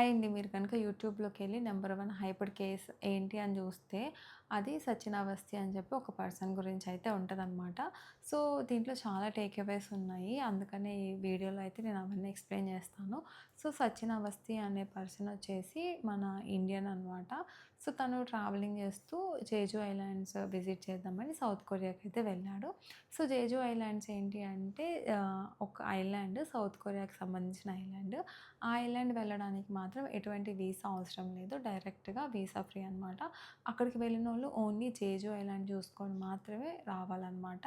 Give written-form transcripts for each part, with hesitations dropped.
Hi అండి. మీరు కనుక యూట్యూబ్‌లోకెళ్ళి నంబర్ 1 హైప్డ్ కేస్ ఏంటి అని చూస్తే, అది సచిన్ అవస్థి అని చెప్పి ఒక పర్సన్ గురించి అయితే ఉంటదనమాట. సో, దీంట్లో చాలా టేక్ అవేస్ ఉన్నాయి. అందుకనే ఈ వీడియోలో అయితే నేను అవన్నీ ఎక్స్‌ప్లెయిన్ చేస్తాను. సో, సచిన్ అవస్థి అనే పర్సన్ వచ్చేసి మన ఇండియన్ అనమాట. సో, తను ట్రావెలింగ్ చేస్తూ జేజు ఐలాండ్స్ విజిట్ చేద్దామని సౌత్ కొరియాకైతే వెళ్ళాడు. సో, జేజు ఐలాండ్స్ ఏంటి అంటే ఒక ఐలాండ్, సౌత్ కొరియాకి సంబంధించిన ఐలాండ్. ఆ ఐలాండ్ వెళ్ళడానికి మాత్రం ఎటువంటి వీసా అవసరం లేదు. డైరెక్ట్‌గా వీసా ఫ్రీ అనమాట. అక్కడికి వెళ్ళినోళ్ళు ఓన్లీ జేజు ఐలాండ్ చూసుకొని మాత్రమే రావాలనమాట.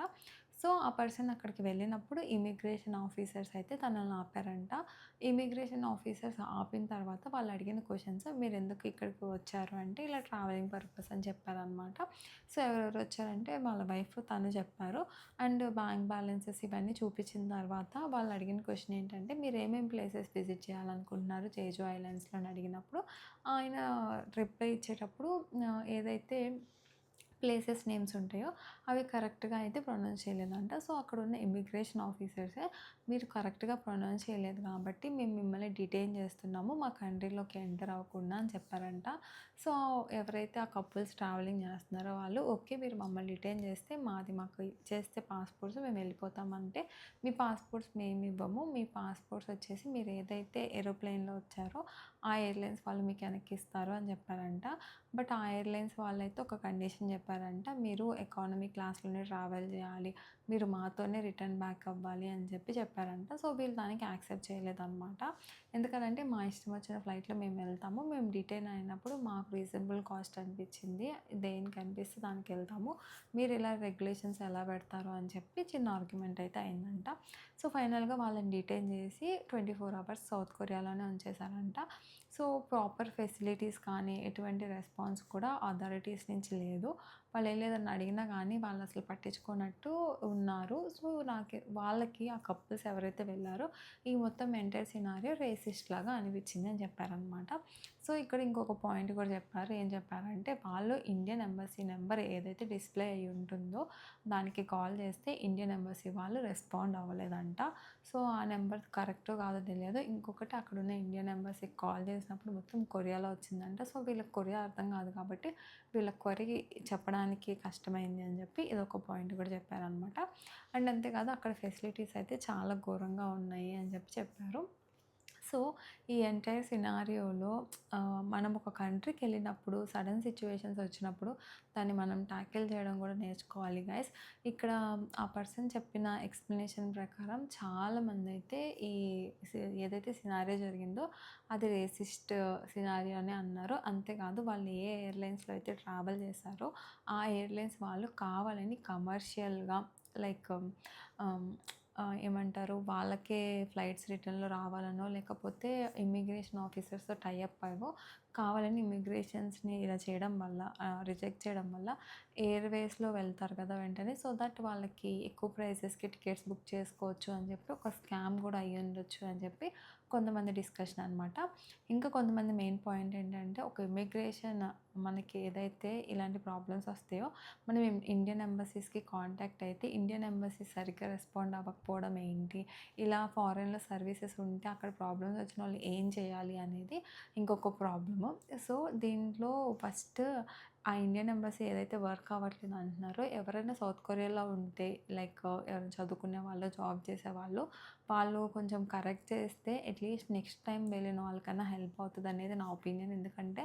సో, ఆ పర్సన్ అక్కడికి వెళ్ళినప్పుడు ఇమిగ్రేషన్ ఆఫీసర్స్ అయితే తనని ఆపారంట. ఇమిగ్రేషన్ ఆఫీసర్స్ ఆపిన తర్వాత వాళ్ళు అడిగిన క్వెషన్స్, "మీరెందుకు ఇక్కడికి వచ్చారు?" అంటే, "ఇలా ట్రావెలింగ్ పర్పస్" అని చెప్పారనమాట. సో, ఎవరెవరు వచ్చారంటే వాళ్ళ వైఫ్, తను చెప్పారు. అండ్ బ్యాంక్ బ్యాలెన్సెస్ ఇవన్నీ చూపించిన తర్వాత వాళ్ళు అడిగిన క్వెషన్ ఏంటంటే, "మీరు ఏమేం ప్లేసెస్ విజిట్ చేయాలనుకుంటున్నారు జేజు ఐలాండ్స్‌లో" అని అడిగినప్పుడు, ఆయన రిప్లై ఇచ్చేటప్పుడు ఏదైతే ప్లేసెస్ నేమ్స్ ఉంటాయో అవి కరెక్ట్‌గా అయితే ప్రొనౌన్స్ చేయలేదంట. సో, అక్కడున్న ఇమిగ్రేషన్ ఆఫీసర్సే, "మీరు కరెక్ట్‌గా ప్రొనౌన్స్ చేయలేదు కాబట్టి మేము మిమ్మల్ని డిటైన్ చేస్తున్నాము. మా కంట్రీలోకి ఎంటర్ అవ్వకుండా" అని చెప్పారంట. సో, ఎవరైతే ఆ కపుల్స్ ట్రావెలింగ్ చేస్తున్నారో వాళ్ళు, "ఓకే. మీరు మమ్మల్ని డిటైన్ చేస్తే మాకు ఇచ్చేస్తే పాస్‌పోర్ట్స్ మేము వెళ్ళిపోతాం" అంటే, "మీ పాస్‌పోర్ట్స్ మేమివ్వము. మీ పాస్‌పోర్ట్స్ వచ్చేసి మీరు ఏదైతే ఏరోప్లేన్‌లో వచ్చారో ఆ ఎయిర్‌లైన్స్ వాళ్ళు మీకు వెనక్కిస్తారు" అని చెప్పారంట. బట్ ఆ ఎయిర్‌లైన్స్ వాళ్ళైతే ఒక కండిషన్ చెప్పారంట. "మీరు ఎకానమీ క్లాస్‌లోనే ట్రావెల్ చేయాలి. మీరు మాతోనే రిటర్న్ బ్యాక్ అవ్వాలి" అని చెప్పారంట. సో, వీళ్ళు దానికి యాక్సెప్ట్ చేయలేదనమాట. ఎందుకనంటే, "మా ఇష్టం వచ్చిన ఫ్లైట్‌లో మేము వెళ్తాము. మేము డిటైన్ అయినప్పుడు మాకు రీజనబుల్ కాస్ట్ అనిపించింది. దేనికి అనిపిస్తే దానికెళ్తాము. మీరు ఇలా రెగ్యులేషన్స్ ఎలా పెడతారు" అని చెప్పి చిన్న ఆర్గ్యుమెంట్ అయితే అయిందంట. సో, ఫైనల్‌గా వాళ్ళని డిటైన్ చేసి 24 అవర్స్ సౌత్ కొరియాలోనే ఉంచేశారంట. సో, ప్రాపర్ ఫెసిలిటీస్ కానీ, ఎటువంటి రెస్పాన్స్ కూడా అథారిటీస్ నుంచి లేదు. వాళ్ళేదన్నా అడిగినా గానీ వాళ్ళసలు పట్టించుకోనట్టు ఉన్నారు. సో, వాళ్ళకి ఆ కపుల్స్ ఎవరైతే వెళ్లారో ఈ మొత్తం ఎంటైర్ సినారియో రేసిస్ట్ లాగా అనిపించింది అని చెప్పారనమాట. సో, ఇక్కడ ఇంకొక పాయింట్ కూడా చెప్పారు. ఏం చెప్పారంటే, వాళ్ళు ఇండియన్ ఎంబసీ నెంబర్ ఏదైతే డిస్‌ప్లే అయ్యి ఉంటుందో దానికి కాల్ చేస్తే ఇండియన్ ఎంబసీ వాళ్ళు రెస్పాండ్ అవ్వలేదంట. సో, ఆ నెంబర్ కరెక్టో కాదో తెలియదు. ఇంకొకటి, అక్కడున్న ఇండియన్ ఎంబసీకి కాల్ చేసినప్పుడు మొత్తం కొరియాలో వచ్చిందంట. సో, వీళ్ళకి కొరియా అర్థం కాదు కాబట్టి వీళ్ళ క్వరీ చెప్పడానికి కష్టమైంది అని చెప్పి ఇదొక పాయింట్ కూడా చెప్పారనమాట. అండ్ అంతేకాదు, అక్కడ ఫెసిలిటీస్ అయితే చాలా ఘోరంగా ఉన్నాయి అని చెప్పారు. సో, ఈ ఎంటైర్ సినారియోలో మనం ఒక కంట్రీకెళ్ళినప్పుడు సడెన్ సిట్యుయేషన్స్ వచ్చినప్పుడు దాన్ని మనం టాకిల్ చేయడం కూడా నేర్చుకోవాలి గైస్. ఇక్కడ ఆ పర్సన్ చెప్పిన ఎక్స్‌ప్లనేషన్ ప్రకారం చాలామందైతే ఈ ఏదైతే సినారియో జరిగిందో అది రేసిస్ట్ సినారియో అనే అన్నారు. అంతేకాదు, వాళ్ళు ఏ ఎయిర్‌లైన్స్‌లో అయితే ట్రావెల్ చేశారో ఆ ఎయిర్‌లైన్స్ వాళ్ళు కావాలని కమర్షియల్‌గా, లైక్ ఆహ్, ఏమంటారు, వాళ్ళకే ఫ్లైట్స్ రిటర్న్‌లో రావాలనో, లేకపోతే ఇమ్మిగ్రేషన్ ఆఫీసర్స్‌తో టై అప్ అయ్యో కావాలని ఇమ్మిగ్రేషన్స్‌ని ఇలా చేయడం వల్ల, రిజెక్ట్ చేయడం వల్ల ఎయిర్‌వేస్‌లో వెళ్తారు కదా వెంటనే. సో దట్ వాళ్ళకి ఎక్కువ ప్రైసెస్‌కి టికెట్స్ బుక్ చేసుకోవచ్చు అని చెప్పి ఒక స్కామ్ కూడా అయ్యుండొచ్చు అని చెప్పి కొంతమంది డిస్కషన్ అనమాట. ఇంకా కొంతమంది మెయిన్ పాయింట్ ఏంటంటే, ఒక ఇమ్మిగ్రేషన్ మనకి ఏదైతే ఇలాంటి ప్రాబ్లమ్స్ వస్తాయో మనం ఇండియన్ ఎంబసీస్‌కి కాంటాక్ట్ అయితే ఇండియన్ ఎంబసీ సరిగ్గా రెస్పాండ్ అవ్వకపోవడం ఏంటి, ఇలా ఫారెన్‌లో సర్వీసెస్ ఉంటే అక్కడ ప్రాబ్లమ్స్ వచ్చిన వాళ్ళు ఏం చేయాలి అనేది ఇంకొక ప్రాబ్లము. సో, దీంట్లో ఫస్ట్ ఆ ఇండియన్ ఎంబసీ ఏదైతే వర్క్ అవ్వట్లేదు అంటున్నారో, ఎవరైనా సౌత్ కొరియాలో ఉంటే, లైక్ ఎవరైనా చదువుకునే వాళ్ళు, జాబ్ చేసేవాళ్ళు, వాళ్ళు కొంచెం కరెక్ట్ చేస్తే అట్‌లీస్ట్ నెక్స్ట్ టైమ్ వెళ్ళిన వాళ్ళకన్నా హెల్ప్ అవుతదనేది నా ఒపీనియన్. ఎందుకంటే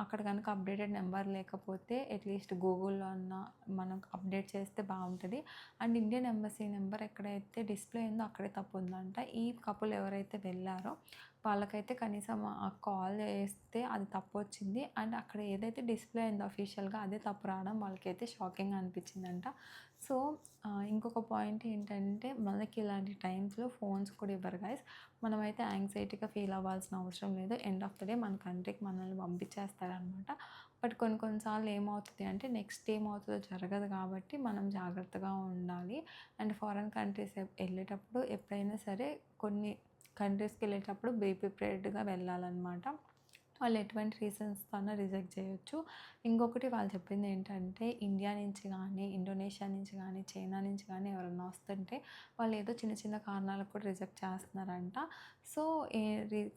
అక్కడ కనుక అప్డేటెడ్ నెంబర్ లేకపోతే అట్‌లీస్ట్ గూగుల్‌లో అన్నా మనం అప్డేట్ చేస్తే బావుంటది. అండ్ ఇండియన్ ఎంబసీ నెంబర్ ఎక్కడైతే డిస్‌ప్లే అయిందో అక్కడే తప్పుందంట. ఈ కపుల్ ఎవరైతే వెళ్లారో వాళ్ళకైతే కనీసం కాల్ చేస్తే అది తప్పొచ్చింది. అండ్ అక్కడ ఏదైతే డిస్‌ప్లే అయిందో అఫీషియల్‌గా అదే తప్పు రావడం వాళ్ళకైతే షాకింగ్‌గా అనిపించిందంట. సో, ఇంకొక పాయింట్ ఏంటంటే, మనకి ఇలాంటి టైమ్స్‌లో ఫోన్స్ కూడా ఇవ్వరు గైస్. మనమైతే యాంగ్జైటీగా ఫీల్ అవ్వాల్సిన అవసరం లేదు. ఎండ్ ఆఫ్ ద డే మన కంట్రీకి మనల్ని పంపించేస్తారనమాట. బట్ కొన్ని కొన్ని సార్లు ఏమవుతది అంటే, నెక్స్ట్ ఏమవుతదో జరగదు కాబట్టి మనం జాగ్రత్తగా ఉండాలి. అండ్ ఫారెన్ కంట్రీస్ ఎళ్ళేటప్పుడు ఎప్పుడైనా సరే కొన్ని కంట్రీస్‌కెళ్ళేటప్పుడు బీ ప్రిపేర్డ్‌గా వెళ్ళాలనమాట. వాళ్ళు ఎటువంటి రీజన్స్‌తో అన్నా రిజెక్ట్ చేయొచ్చు. ఇంకొకటి వాళ్ళు చెప్పింది ఏంటంటే, ఇండియా నుంచి గానీ, ఇండోనేషియా నుంచి గానీ, చైనా నుంచి గానీ ఎవరన్నా వస్తుంటే వాళ్ళు ఏదో చిన్న చిన్న కారణాలకు కూడా రిజెక్ట్ చేస్తున్నారంట. సో, ఏ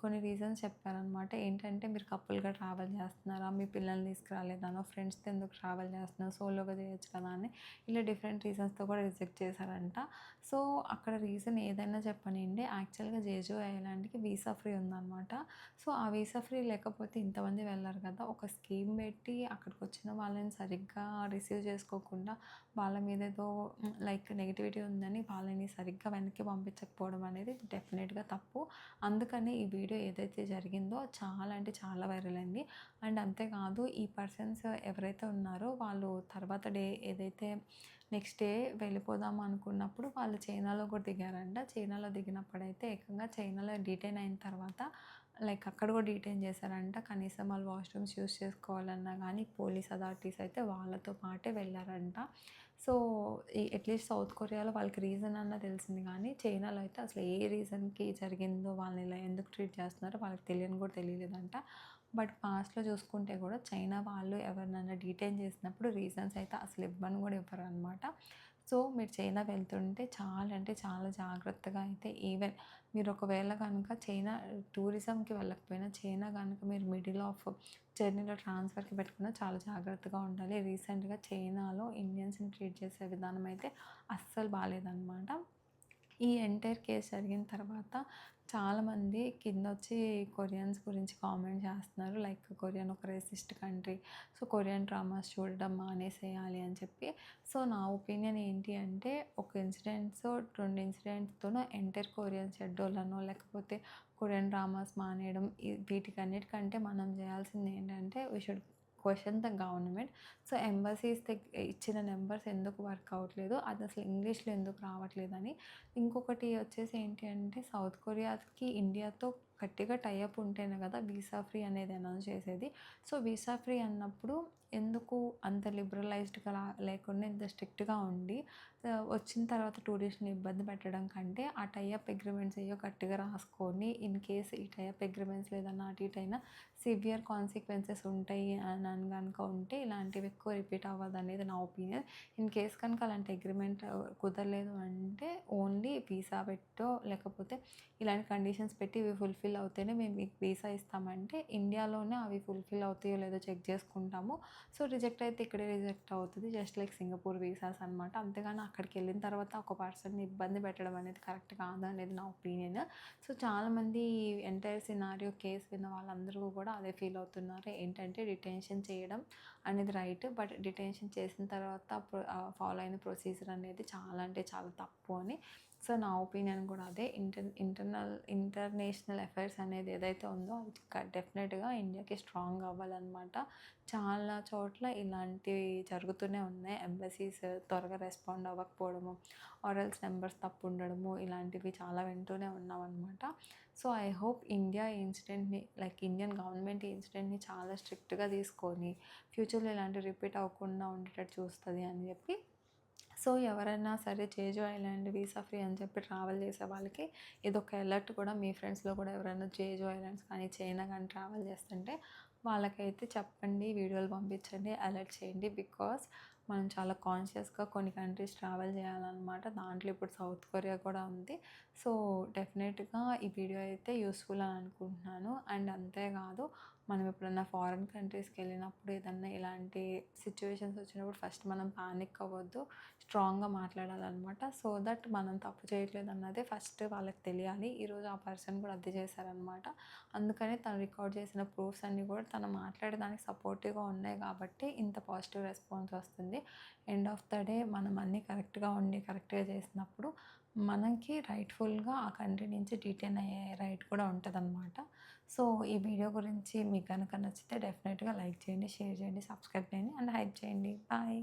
కొన్ని రీజన్స్ చెప్పారనమాట. ఏంటంటే, మీరు కపుల్‌గా ట్రావెల్ చేస్తున్నారా? మీ పిల్లల్ని తీసుకురాలేదనో, ఫ్రెండ్స్‌తో ఎందుకు ట్రావెల్ చేస్తున్నారు? సోలోగా చేయొచ్చు కదా! అని ఇలా డిఫరెంట్ రీజన్స్‌తో కూడా రిజెక్ట్ చేశారంట. సో, అక్కడ రీజన్ ఏదైనా చెప్పనీయండి. యాక్చువల్‌గా జేజు ఐలాండ్‌కి వీసా ఫ్రీ ఉందనమాట. సో, ఆ వీసా ఫ్రీ లేకపోతే ఇంతమంది వెళ్లరు కదా! ఒక స్కీమ్ పెట్టి అక్కడికొచ్చిన వాళ్ళని సరిగ్గా రిసీవ్ చేసుకోకుండా వాళ్ళ మీద ఏదో లైక్ నెగటివిటీ ఉందని వాళ్ళని సరిగ్గా వెనక్కి పంపించకపోవడం అనేది డెఫినెట్‌గా తప్పు. అందుకని ఈ వీడియో ఏదైతే జరిగిందో చాలా అంటే చాలా వైరల్ అయింది. అండ్ అంతేకాదు ఈ పర్సన్స్ ఎవరైతే ఉన్నారో వాళ్ళు తర్వాత డే ఏదైతే నెక్స్ట్ డే వెళ్ళిపోదాం అనుకున్నప్పుడు వాళ్ళు చైనాలో కూడా దిగారంట. చైనాలో దిగినప్పుడైతే ఏకంగా చైనాలో డీటెయిన్ అయిన తర్వాత లైక్ అక్కడ కూడా డీటెయిన్ చేశారంట. కనీసం వాళ్ళు వాష్‌రూమ్స్ యూజ్ చేసుకోవాలన్నా గానీ పోలీస్ అథారిటీస్ అయితే వాళ్ళతో పాటే వెళ్లారంట. సో, అట్‌లీస్ట్ సౌత్ కొరియాలో వాళ్ళకి రీజన్ అన్నా తెలిసింది గానీ, చైనాలో అయితే అసలు ఏ రీజన్‌కి జరిగిందో వాళ్ళని ఇలా ఎందుకు ట్రీట్ చేస్తున్నారో వాళ్ళకి తెలియని కూడా తెలియలేదంట. బట్ పాస్ట్‌లో చూసుకుంటే కూడా చైనా వాళ్ళు ఎవరినైనా డీటెయిన్ చేసినప్పుడు రీజన్స్ అయితే అసలు ఇవ్వను కూడా ఇవ్వరనమాట. సో, మీరు చైనా వెళ్తుంటే చాలా అంటే చాలా జాగ్రత్తగా అయితే ఈవెన్ మీరు ఒకవేళ గనుక చైనా టూరిజంకి వెళ్ళకపోయినా చైనా గనుక మీరు మిడిల్ ఆఫ్ జర్నీలో ట్రాన్స్‌ఫర్‌కి పెట్టుకున్న చాలా జాగ్రత్తగా ఉండాలి. రీసెంట్‌గా చైనాలో ఇండియన్స్‌ని ట్రీట్ చేసే విధానం అయితే అస్సలు బాలేదనమాట. ఈ ఎంటైర్ కేస్ జరిగిన తర్వాత చాలామంది కిందొచ్చి కొరియన్స్ గురించి కామెంట్ చేస్తున్నారు. లైక్ కొరియన్ ఒక racist country. So, Korean dramas చూడడం మానేసేయాలి అని చెప్పి. సో, నా ఒపీనియన్ ఏంటి అంటే ఒక ఇన్సిడెంట్సో, 2 ఇన్సిడెంట్స్‌తోనో ఎంటైర్ కొరియన్ చెడ్డోళ్ళనో లేకపోతే కొరియన్ డ్రామాస్ మానేయడం వీటికన్నిటికంటే మనం చేయాల్సింది ఏంటంటే we should question the government. So, embassies ఇచ్చిన నంబర్స్ ఎందుకు వర్క్ అవ్వట్లేదు? అది అసలు ఇంగ్లీష్‌లో ఎందుకు రావట్లేదని. ఇంకొకటి వచ్చేసి ఏంటి అంటే సౌత్ కొరియాకి ఇండియాతో గట్టిగా టై అప్ ఉంటేనే కదా వీసా ఫ్రీ అనేది అనౌన్స్ చేసేది. సో, వీసా ఫ్రీ అన్నప్పుడు ఎందుకు అంత లిబరలైజ్డ్‌గా లేకుండా ఇంత స్ట్రిక్ట్‌గా ఉండి వచ్చిన తర్వాత టూరిస్ట్‌ని ఇబ్బంది పెట్టడం కంటే ఆ టై అప్ అగ్రీమెంట్స్ ఏయో గట్టిగా రాసుకొని ఇన్ కేస్ ఈ టై అప్ అగ్రీమెంట్స్‌లో ఏదన్నా అటు ఇటు అయినా సివియర్ కాన్సిక్వెన్సెస్ ఉంటాయి అని గనుక ఉంటే ఇలాంటివి ఎక్కువ రిపీట్ అవ్వదనేది నా ఒపీనియన్. ఇన్ కేస్ కనుక అలాంటి అగ్రీమెంట్ కుదరలేదు అంటే ఓన్లీ వీసా పెట్టో లేకపోతే ఇలాంటి కండిషన్స్ పెట్టి ఇవి ఫుల్‌ఫిల్ అవుతేనే మేము మీకు వీసా ఇస్తామంటే ఇండియాలోనే అవి ఫుల్‌ఫిల్ అవుతాయో లేదో చెక్ చేసుకుంటాము. సో, రిజెక్ట్ అయితే ఇక్కడే రిజెక్ట్ అవుతది. జస్ట్ లైక్ సింగపూర్ వీసాస్ అనమాట. అంతేగాని అక్కడికెళ్ళిన తర్వాత ఒక పర్సన్‌ని ఇబ్బంది పెట్టడం అనేది కరెక్ట్ కాదనేది నా ఒపీనియన్. సో, చాలామంది ఎంటైర్ సినారియో కేస్ విన్న వాళ్ళందరూ కూడా అదే ఫీల్ అవుతున్నారు. ఏంటంటే డిటెన్షన్ చేయడం అనేది రైట్. బట్ డిటెన్షన్ చేసిన తర్వాత ఫాలో అయిన ప్రొసీజర్ అనేది చాలా అంటే చాలా తప్పు అని. సో, నా ఒపీనియన్ కూడా అదే. ఇంటర్నేషనల్ అఫైర్స్ అనేది ఏదైతే ఉందో అది డెఫినెట్‌గా ఇండియాకి స్ట్రాంగ్ అవ్వాలనమాట. చాలా చోట్ల ఇలాంటివి జరుగుతూనే ఉన్నాయి. ఎంబసీస్ త్వరగా రెస్పాండ్ అవ్వకపోవడము, ఆర్ ఎల్స్ నంబర్స్ తప్పు ఉండడము ఇలాంటివి చాలా వింటూనే ఉన్నామనమాట. సో, ఐ హోప్ ఇండియా ఈ ఇన్సిడెంట్‌ని లైక్ ఇండియన్ గవర్నమెంట్ ఈ ఇన్సిడెంట్‌ని చాలా స్ట్రిక్ట్‌గా తీసుకొని ఫ్యూచర్‌లో ఇలాంటివి రిపీట్ అవ్వకుండా ఉండేటట్టు చూస్తది అని చెప్పి. సో, ఎవరైనా సరే జేజు ఐలాండ్ వీసా ఫ్రీ అని చెప్పి ట్రావెల్ చేసే వాళ్ళకి ఇదొక అలర్ట్ కూడా మీ ఫ్రెండ్స్‌లో కూడా ఎవరైనా జేజు ఐలాండ్స్ కానీ, చైనా కానీ ట్రావెల్ చేస్తుంటే వాళ్ళకైతే చెప్పండి, వీడియోలు పంపించండి, అలర్ట్ చేయండి. బికాజ్ మనం చాలా కాన్షియస్‌గా కొన్ని కంట్రీస్ ట్రావెల్ చేయాలన్నమాట. దాంట్లో ఇప్పుడు సౌత్ కొరియా కూడా ఉంది. సో, డెఫినెట్‌గా ఈ వీడియో అయితే యూస్‌ఫుల్ అని అనుకుంటున్నాను. అండ్ అంతేకాదు మనం ఎప్పుడన్నా ఫారిన్ కంట్రీస్‌కెళ్ళినప్పుడు ఏదన్నా ఇలాంటి సిట్యుయేషన్స్ వచ్చినప్పుడు ఫస్ట్ మనం పానిక్ అవ్వద్దు. స్ట్రాంగ్‌గా మాట్లాడాలనమాట. సో దట్ మనం తప్పు చేయట్లేదన్నదే ఫస్ట్ వాళ్ళకి తెలియాలి. ఈరోజు ఆ పర్సన్ కూడా అదే చేశారనమాట. అందుకని తను రికార్డ్ చేసిన ప్రూఫ్స్ అన్నీ కూడా తను మాట్లాడేదానికి సపోర్టివ్‌గా ఉన్నాయి కాబట్టి ఇంత పాజిటివ్ రెస్పాన్స్ వస్తుంది. ఎండ్ ఆఫ్ ద డే మనం అన్నీ కరెక్ట్‌గా ఉండి కరెక్ట్‌గా చేసినప్పుడు మనకి రైట్‌ఫుల్‌గా ఆ కంట్రీ నుంచి డిటైన్ అయ్యే రైట్ కూడా ఉంటదనమాట. సో, ఈ వీడియో గురించి మీకు గనక నచ్చితే డెఫినెట్‌గా లైక్ చేయండి, షేర్ చేయండి, సబ్స్క్రైబ్ చేయండి అండ్ హైప్ చేయండి. బాయ్.